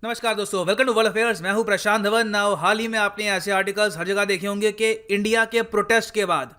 नमस्कार दोस्तों, welcome to world affairs. मैं हूं प्रशांत धवन। नाउ हाल ही में आपने ऐसे आर्टिकल्स हर जगह देखे होंगे कि इंडिया के प्रोटेस्ट के बाद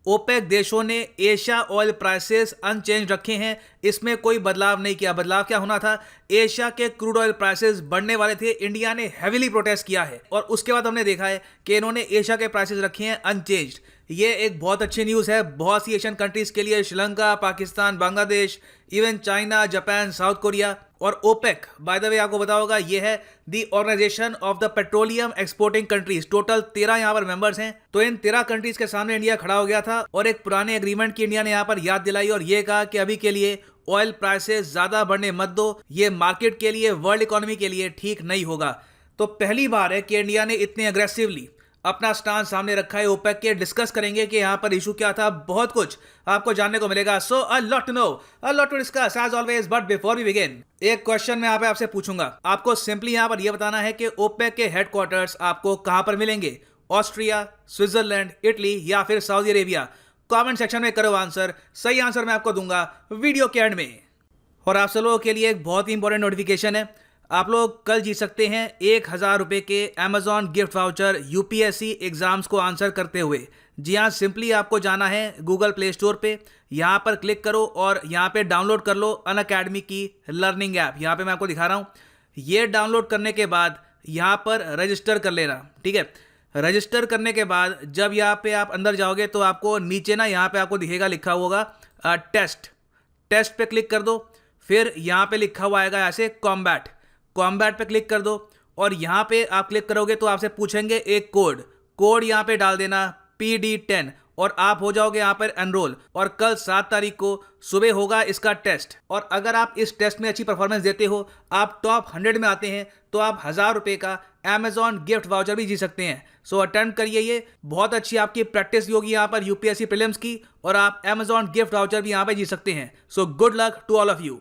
ओपेक देशों ने एशिया ऑयल प्राइसेस अनचेंज रखे हैं। इसमें कोई बदलाव नहीं किया। बदलाव क्या होना था, एशिया के क्रूड ऑयल प्राइसेस बढ़ने वाले थे। इंडिया ने हैविली प्रोटेस्ट किया है और उसके बाद हमने देखा है कि इन्होंने एशिया के प्राइसेस रखे हैं अनचेंज्ड। ये एक बहुत अच्छी न्यूज़ है बहुत सी एशियन कंट्रीज के लिए, Sri Lanka, Pakistan, Bangladesh, even China, Japan, South Korea. और ओपेक, बाय द वे आपको बताया होगा, ये है the organisation of the petroleum exporting countries. Total 13 यहाँ पर मेंबर्स हैं। तो इन 13 कंट्रीज के सामने इंडिया खड़ा हो गया था और एक पुराने एग्रीमेंट की इंडिया ने यहाँ पर याद दिलाई और ये कहा कि अभी के लिए ऑयल प्राइसेस ज्यादा बढ़ने मत दो, ये मार्केट के लिए, वर्ल्ड इकोनॉमी के लिए ठीक नहीं होगा। तो पहली बार है कि इंडिया ने इतने अग्रेसिवली अपना स्टांस सामने रखा है ओपेक के। डिस्कस करेंगे कि यहाँ पर इशू क्या था, बहुत कुछ आपको जानने को मिलेगा। So a lot to know, a lot to discuss as always. But before we begin, एक क्वेश्चन मैं यहाँ पे आपसे पूछूंगा। आपको सिंपली यहाँ पर यह बताना है कि ओपेक के हेडक्वार्टर्स आपको कहाँ पर मिलेंगे, ऑस्ट्रिया, स्विट्जरलैंड, इटली या फिर सऊदी अरेबिया। कमेंट सेक्शन में करो आंसर। सही आंसर मैं आपको दूंगा वीडियो के एंड में। और आप सब लोगों के लिए एक बहुत ही इंपॉर्टेंट नोटिफिकेशन है। आप लोग कल जीत सकते हैं 1000 रुपये के Amazon gift voucher UPSC exams को आंसर करते हुए। जी हाँ, सिंपली आपको जाना है गूगल प्ले स्टोर पे, यहाँ पर क्लिक करो और यहाँ पे डाउनलोड कर लो अनअकैडमी की लर्निंग ऐप। यहाँ पे मैं आपको दिखा रहा हूँ। ये डाउनलोड करने के बाद यहाँ पर रजिस्टर कर लेना, ठीक है। रजिस्टर करने के बाद जब यहाँ पे आप अंदर जाओगे तो आपको नीचे ना यहाँ पे आपको दिखेगा, लिखा होगा टेस्ट पे क्लिक कर दो। फिर यहाँ पे लिखा हुआ आएगा ऐसे कॉम्बैट पे क्लिक कर दो और यहाँ पे आप क्लिक करोगे तो आपसे पूछेंगे एक कोड यहाँ पे डाल देना PD10 और आप हो जाओगे यहाँ पर एनरोल। और कल 7 तारीख को सुबह होगा इसका टेस्ट। और अगर आप इस टेस्ट में अच्छी परफॉर्मेंस देते हो, आप टॉप 100 में आते हैं, तो आप 1000 रुपये का अमेजॉन गिफ्ट वाउचर भी जीत सकते हैं। सो अटेम्प्ट करिए, ये बहुत अच्छी आपकी प्रैक्टिस होगी यहाँ पर यूपीएससी प्रीलिम्स की और आप अमेजॉन गिफ्ट वाउचर भी यहाँ पे जीत सकते हैं। So good luck to all of you.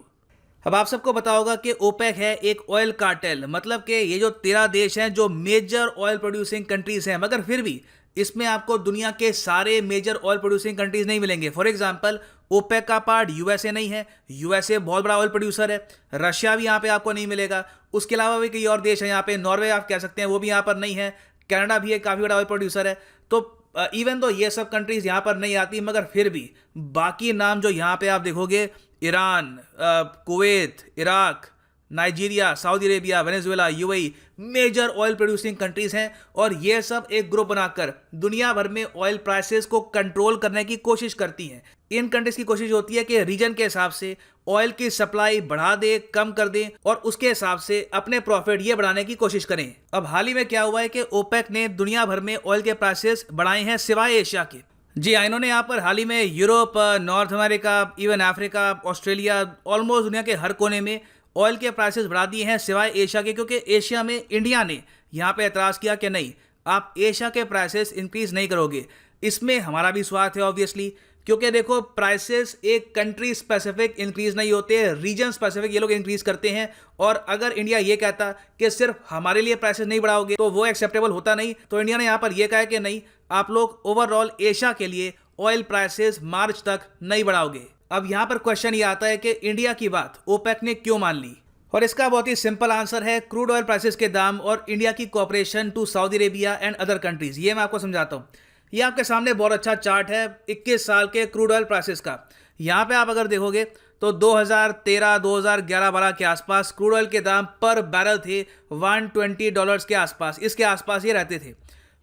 अब आप सबको पता होगा कि ओपेक है एक ऑयल कार्टेल, मतलब कि ये जो 13 देश हैं जो मेजर ऑयल प्रोड्यूसिंग कंट्रीज हैं, मगर फिर भी इसमें आपको दुनिया के सारे मेजर ऑयल प्रोड्यूसिंग कंट्रीज नहीं मिलेंगे। फॉर एग्जांपल, ओपेक का पार्ट यूएसए नहीं है, यूएसए बहुत बड़ा ऑयल प्रोड्यूसर है। रशिया भी यहाँ पे आपको नहीं मिलेगा। उसके अलावा भी कई और देश हैं यहाँ पे, नॉर्वे आप कह सकते हैं, वो भी यहाँ पर नहीं है। कनाडा भी एक काफ़ी बड़ा ऑयल प्रोड्यूसर है। तो इवन तो ये सब कंट्रीज यहाँ पर नहीं आती, मगर फिर भी बाकी नाम जो यहाँ पे आप देखोगे, Iran, Kuwait, Iraq, Nigeria, Saudi Arabia, Venezuela, UAE, major oil producing countries हैं। और ये सब एक ग्रुप बनाकर दुनिया भर में ऑयल प्राइसेस को कंट्रोल करने की कोशिश करती हैं। इन कंट्रीज की कोशिश होती है कि रीजन के हिसाब से ऑयल की सप्लाई बढ़ा दे, कम कर दे और उसके हिसाब से अपने प्रॉफिट ये बढ़ाने की कोशिश करें। अब हाल ही में क्या हुआ है कि ओपेक ने दुनिया भर में ऑयल के प्राइसेस बढ़ाए हैं सिवाय एशिया के। जी हाँ, इन्होंने यहाँ पर हाल ही में Europe, north America, even Africa, Australia, almost दुनिया के हर कोने में ऑयल के प्राइसेस बढ़ा दिए हैं सिवाय एशिया के। क्योंकि एशिया में इंडिया ने यहाँ पे एतराज़ किया कि नहीं, आप एशिया के प्राइसेस इंक्रीज नहीं करोगे। इसमें हमारा भी स्वार्थ है ऑब्वियसली, क्योंकि देखो प्राइसेस एक कंट्री स्पेसिफिक इंक्रीज नहीं होते, रीजन स्पेसिफिक ये लोग इंक्रीज करते हैं। और अगर इंडिया ये कहता कि सिर्फ हमारे लिए प्राइसेस नहीं बढ़ाओगे तो वो एक्सेप्टेबल होता नहीं। तो इंडिया ने यहाँ पर यह कहा कि नहीं, आप लोग ओवरऑल एशिया के लिए ऑयल प्राइसेस मार्च तक नहीं बढ़ाओगे। अब यहाँ पर क्वेश्चन ये आता है कि इंडिया की बात ओपेक ने क्यों मान ली, और इसका बहुत ही सिंपल आंसर है क्रूड ऑयल प्राइसेस के दाम और इंडिया की cooperation to Saudi Arabia and other countries. ये मैं आपको समझाता हूँ। ये आपके सामने बहुत अच्छा चार्ट है 21 साल के क्रूड ऑयल प्राइसेस का। यहाँ पे आप अगर देखोगे तो 2013, 2011, 12 के आसपास क्रूड ऑयल के दाम पर बैरल थे $120 के आसपास, इसके आसपास ये रहते थे।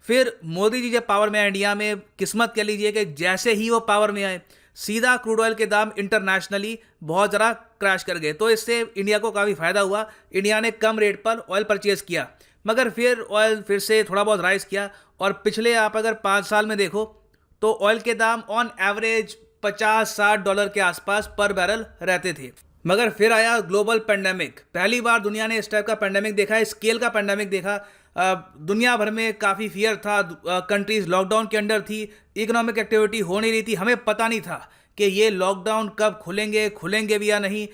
फिर मोदी जी जब पावर में आए इंडिया में, किस्मत कह लीजिए कि जैसे ही वो पावर में आए, सीधा क्रूड ऑयल के दाम इंटरनेशनली बहुत ज़रा क्रैश कर गए। तो इससे इंडिया को काफ़ी फ़ायदा हुआ। इंडिया ने कम रेट पर ऑयल परचेज किया, मगर फिर ऑयल फिर से थोड़ा बहुत राइज किया। और पिछले आप अगर 5 साल में देखो तो ऑयल के दाम ऑन एवरेज $50-60 के आसपास पर बैरल रहते थे। मगर फिर आया ग्लोबल पेंडेमिक। पहली बार दुनिया ने इस टाइप का पेंडेमिक देखा, स्केल का पेंडेमिक देखा। दुनिया भर में काफ़ी फियर था, कंट्रीज लॉकडाउन के अंडर थी, इकोनॉमिक एक्टिविटी हो नहीं रही थी। हमें पता नहीं था कि ये लॉकडाउन कब खुलेंगे भी या नहीं,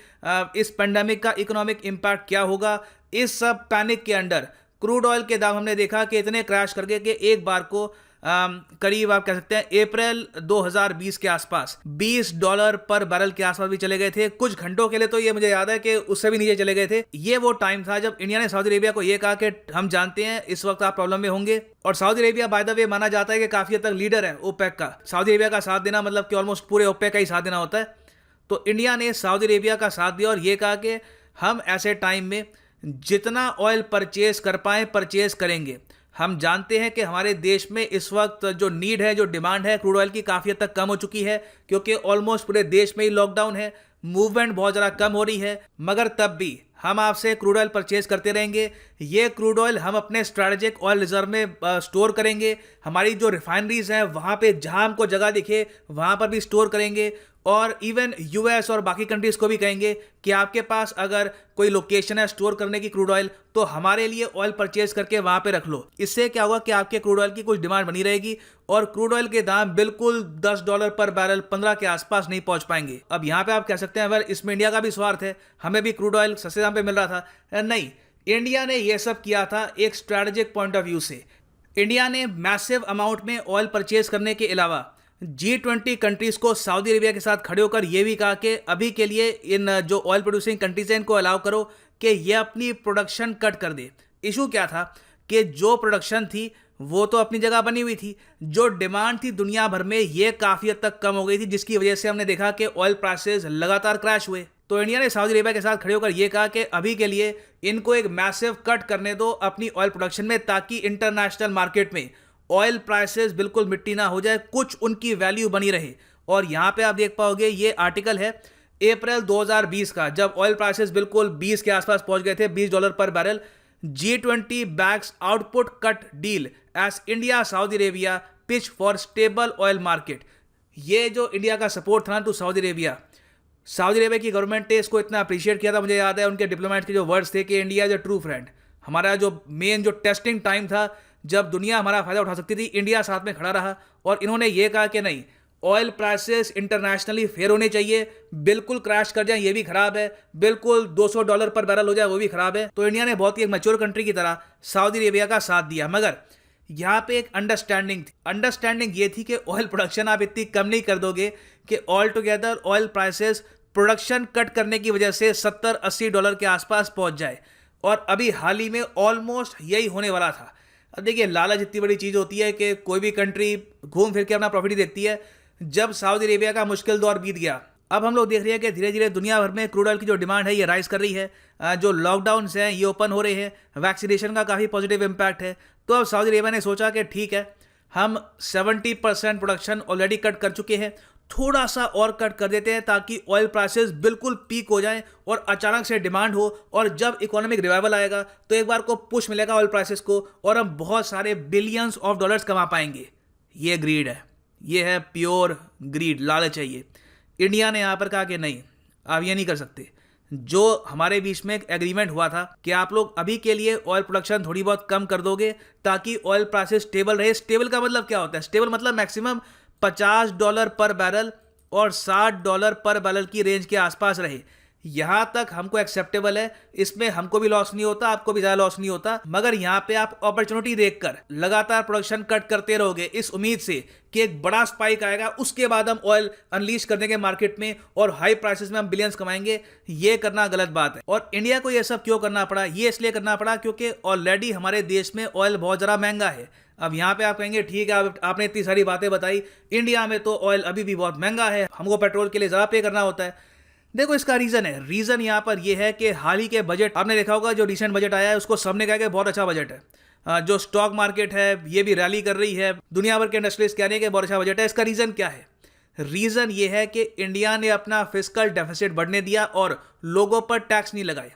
इस पेंडेमिक का इकोनॉमिक इम्पैक्ट क्या होगा। इस सब पैनिक के अंडर क्रूड ऑयल के दाम हमने देखा कि इतने क्रैश कर गए कि एक बार को करीब आप कह सकते हैं अप्रैल 2020 के आसपास $20 पर बैरल के आसपास भी चले गए थे। कुछ घंटों के लिए तो ये मुझे याद है कि उससे भी नीचे चले गए थे। ये वो टाइम था जब इंडिया ने सऊदी अरेबिया को ये कहा कि हम जानते हैं इस वक्त आप प्रॉब्लम में होंगे। और सऊदी अरेबिया बाय द वे माना जाता है कि काफी हद तक लीडर है ओपेक का। सऊदी अरेबिया का साथ देना मतलब कि ऑलमोस्ट पूरे ओपेक का ही साथ देना होता है। तो इंडिया ने सऊदी अरेबिया का साथ दिया और ये कहा कि हम ऐसे टाइम में जितना ऑयल परचेज कर पाए परचेज करेंगे। हम जानते हैं कि हमारे देश में इस वक्त जो नीड है, जो डिमांड है क्रूड ऑयल की काफ़ी हद तक कम हो चुकी है, क्योंकि ऑलमोस्ट पूरे देश में ही लॉकडाउन है, मूवमेंट बहुत ज़्यादा कम हो रही है। मगर तब भी हम आपसे क्रूड ऑयल परचेज करते रहेंगे। ये क्रूड ऑयल हम अपने स्ट्रैटेजिक ऑयल रिजर्व में स्टोर करेंगे। हमारी जो रिफाइनरीज हैं वहाँ पे जहाँ हमको जगह दिखे वहाँ पर भी स्टोर करेंगे। और इवन यूएस और बाकी कंट्रीज को भी कहेंगे कि आपके पास अगर कोई लोकेशन है स्टोर करने की क्रूड ऑयल, तो हमारे लिए ऑयल परचेज करके वहाँ पे रख लो। इससे क्या होगा कि आपके क्रूड ऑयल की कुछ डिमांड बनी रहेगी और क्रूड ऑयल के दाम बिल्कुल $10 पर बैरल 15 के आसपास नहीं पहुंच पाएंगे। अब यहाँ पे आप कह सकते हैं वेल इसमें इंडिया का भी स्वार्थ है, हमें भी क्रूड ऑयल सस्ते दाम पे मिल रहा था। नहीं, इंडिया ने यह सब किया था एक स्ट्रैटेजिक पॉइंट ऑफ व्यू से। इंडिया ने मैसिव अमाउंट में ऑयल परचेज करने के अलावा G20 कंट्रीज को सऊदी अरेबिया के साथ खड़े होकर यह भी कहा कि अभी के लिए इन जो ऑयल प्रोड्यूसिंग कंट्रीज हैं इनको अलाउ करो कि ये अपनी प्रोडक्शन कट कर दे। इशू क्या था कि जो प्रोडक्शन थी वो तो अपनी जगह बनी हुई थी, जो डिमांड थी दुनिया भर में ये काफ़ी हद तक कम हो गई थी, जिसकी वजह से हमने देखा कि ऑयल प्राइसेस लगातार क्रैश हुए। तो इंडिया ने सऊदी अरेबिया के साथ खड़े होकर यह कहा कि अभी के लिए इनको एक मैसिव कट करने दो अपनी ऑयल प्रोडक्शन में, ताकि इंटरनेशनल मार्केट में ऑयल प्राइसेस बिल्कुल मिट्टी ना हो जाए, कुछ उनकी वैल्यू बनी रहे। और यहाँ पे आप देख पाओगे ये आर्टिकल है अप्रैल 2020 का, जब ऑयल प्राइसेस बिल्कुल 20 के आसपास पहुंच गए थे, $20 पर barrel. G20 backs output cut deal as India Saudi Arabia pitch for stable oil market. ये जो इंडिया का सपोर्ट था ना टू सऊदी अरेबिया की गवर्नमेंट ने इसको इतना अप्रिशिएट किया था। मुझे याद है उनके डिप्लोमेट के जो वर्ड्स थे कि India is a true friend. हमारा जो मेन जो टेस्टिंग टाइम था जब दुनिया हमारा फायदा उठा सकती थी, इंडिया साथ में खड़ा रहा और इन्होंने ये कहा कि नहीं, ऑयल प्राइसेस इंटरनेशनली फेयर होने चाहिए, बिल्कुल क्रैश कर जाए ये भी खराब है, बिल्कुल $200 पर बैरल हो जाए वो भी खराब है। तो इंडिया ने बहुत ही एक मैच्योर कंट्री की तरह सऊदी अरेबिया का साथ दिया। मगर यहाँ पे एक अंडरस्टैंडिंग थी। अंडरस्टैंडिंग ये थी कि ऑयल प्रोडक्शन आप इतनी कम नहीं कर दोगे कि all together oil prices production cut करने की वजह से $70-80 के आसपास पहुंच जाए। और अभी हाल ही में ऑलमोस्ट यही होने वाला था। अब देखिए, लालच इतनी बड़ी चीज़ होती है कि कोई भी कंट्री घूम फिर के अपना प्रॉफिट ही देखती है। जब सऊदी अरेबिया का मुश्किल दौर बीत गया, अब हम लोग देख रहे हैं कि धीरे धीरे दुनिया भर में क्रूड ऑयल की जो डिमांड है ये राइज कर रही है। जो लॉकडाउन्स हैं ये ओपन हो रहे हैं, वैक्सीनेशन का काफ़ी पॉजिटिव इम्पैक्ट है। तो अब सऊदी अरेबिया ने सोचा कि ठीक है, हम 70% प्रोडक्शन ऑलरेडी कट कर चुके हैं, थोड़ा सा और कट कर देते हैं ताकि ऑयल प्राइसेस बिल्कुल पीक हो जाएं और अचानक से डिमांड हो, और जब इकोनॉमिक रिवाइवल आएगा तो एक बार को पुश मिलेगा ऑयल प्राइसेस को और हम बहुत सारे बिलियंस ऑफ डॉलर्स कमा पाएंगे। ये ग्रीड है, ये है प्योर ग्रीड, लालच है ये। इंडिया ने यहाँ पर कहा कि नहीं, आप ये नहीं कर सकते। जो हमारे बीच में एक एग्रीमेंट हुआ था कि आप लोग अभी के लिए ऑयल प्रोडक्शन थोड़ी बहुत कम कर दोगे ताकि ऑयल प्राइसेस स्टेबल रहे। स्टेबल का मतलब क्या होता है? स्टेबल मतलब मैक्सिमम $50 पर बैरल और $60 पर बैरल की रेंज के आसपास रहे। यहां तक हमको एक्सेप्टेबल है, इसमें हमको भी लॉस नहीं होता, आपको भी ज्यादा लॉस नहीं होता। मगर यहां पे आप अपॉर्चुनिटी देखकर लगातार प्रोडक्शन कट करते रहोगे इस उम्मीद से कि एक बड़ा स्पाइक आएगा, उसके बाद हम ऑयल अनलीश कर देंगे मार्केट में और हाई प्राइसेस में हम बिलियंस कमाएंगे। ये करना गलत बात है। और इंडिया को ये सब क्यों करना पड़ा? ये इसलिए करना पड़ा क्योंकि ऑलरेडी हमारे देश में ऑयल बहुत ज़्यादा महंगा है। अब यहाँ पे आप कहेंगे ठीक है, आपने इतनी सारी बातें बताई, इंडिया में तो ऑयल अभी भी बहुत महंगा है, हमको पेट्रोल के लिए ज़्यादा पे करना होता है। देखो, इसका रीज़न है। रीज़न यहाँ पर यह है कि हाल ही के बजट आपने देखा होगा, जो रिसेंट बजट आया है उसको सबने कहा कि बहुत अच्छा बजट है। जो स्टॉक मार्केट है ये भी रैली कर रही है, दुनिया भर के इंडस्ट्रियलिस्ट कह रहे हैं कि बहुत अच्छा बजट है। इसका रीज़न क्या है? रीज़न ये है कि इंडिया ने अपना फिस्कल डेफिसिट बढ़ने दिया और लोगों पर टैक्स नहीं लगाए।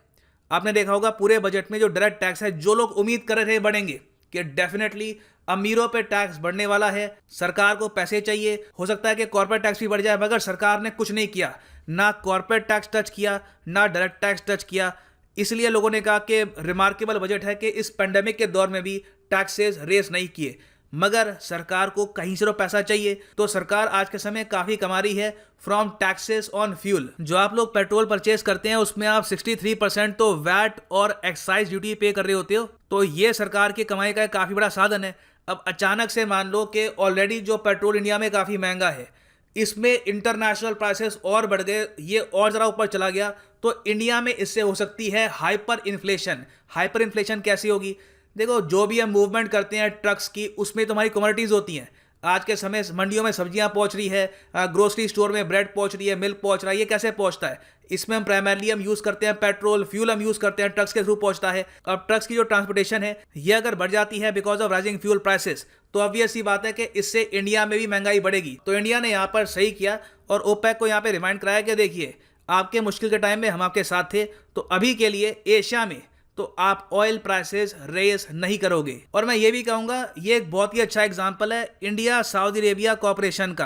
आपने देखा होगा पूरे बजट में जो डायरेक्ट टैक्स है, जो लोग उम्मीद कर रहे थे बढ़ेंगे कि डेफिनेटली अमीरों पे टैक्स बढ़ने वाला है, सरकार को पैसे चाहिए, हो सकता है कि कॉर्पोरेट टैक्स भी बढ़ जाए, मगर सरकार ने कुछ नहीं किया। ना कॉर्पोरेट टैक्स टच किया, ना डायरेक्ट टैक्स टच किया। इसलिए लोगों ने कहा कि रिमार्केबल बजट है कि इस पेंडेमिक के दौर में भी टैक्सेस रेस नहीं किए। मगर सरकार को कहीं से तो पैसा चाहिए, तो सरकार आज के समय काफ़ी कमा रही है फ्रॉम टैक्सेस ऑन फ्यूल। जो आप लोग पेट्रोल परचेज करते हैं उसमें आप 63% तो वैट और एक्साइज ड्यूटी पे कर रहे होते हो, तो ये सरकार की कमाई का काफ़ी बड़ा साधन है। अब अचानक से मान लो कि ऑलरेडी जो पेट्रोल इंडिया में काफ़ी महंगा है, इसमें इंटरनेशनल प्राइसेस और बढ़ गए, ये और ज़रा ऊपर चला गया, तो इंडिया में इससे हो सकती है हाइपर इन्फ्लेशन। हाइपर इन्फ्लेशन कैसी होगी? देखो, जो भी हम मूवमेंट करते हैं ट्रक्स की, उसमें तुम्हारी कमोडिटीज़ होती हैं। आज के समय मंडियों में सब्जियां पहुंच रही है, ग्रोसरी स्टोर में ब्रेड पहुंच रही है, मिल्क पहुंच रहा है। ये कैसे पहुंचता है? इसमें हम प्राइमरली हम यूज़ करते हैं पेट्रोल, फ्यूल हम यूज़ करते हैं, ट्रक्स के थ्रू पहुंचता है। अब ट्रक्स की जो ट्रांसपोर्टेशन है, ये अगर बढ़ जाती है because of rising fuel prices, तो ऑब्वियस सी बात है कि इससे इंडिया में भी महंगाई बढ़ेगी। तो इंडिया ने यहाँ पर सही किया और ओपेक को यहाँ पे रिमाइंड कराया कि देखिए, आपके मुश्किल के टाइम में हम आपके साथ थे, तो अभी के लिए एशिया में तो आप ऑयल प्राइसेस रेस नहीं करोगे। और मैं ये भी कहूँगा, ये एक बहुत ही अच्छा एग्जांपल है इंडिया सऊदी अरेबिया कॉपरेशन का,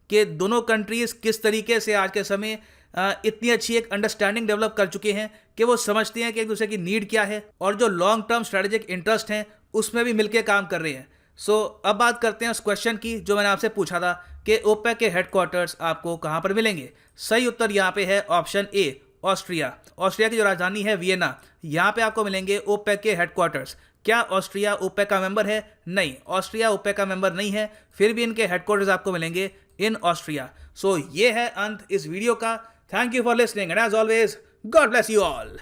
कि दोनों कंट्रीज़ किस तरीके से आज के समय इतनी अच्छी एक अंडरस्टैंडिंग डेवलप कर चुके हैं कि वो समझते हैं कि एक दूसरे की नीड क्या है, और जो लॉन्ग टर्म स्ट्रेटेजिक इंटरेस्ट हैं उसमें भी मिलकर काम कर रहे हैं। सो अब बात करते हैं उस क्वेश्चन की जो मैंने आपसे पूछा था कि ओपेक के हेडक्वार्टर्स आपको कहाँ पर मिलेंगे। सही उत्तर यहाँ पे है ऑप्शन ए, ऑस्ट्रिया। ऑस्ट्रिया की जो राजधानी है वियना, यहाँ पे आपको मिलेंगे ओपेक के हेडक्वार्टर्स। क्या ऑस्ट्रिया ओपेक का मेंबर है? नहीं, ऑस्ट्रिया ओपेक का मेंबर नहीं है, फिर भी इनके हेडक्वार्टर्स आपको मिलेंगे इन ऑस्ट्रिया। सो ये है अंत इस वीडियो का। Thank you for listening and as always, God bless you all.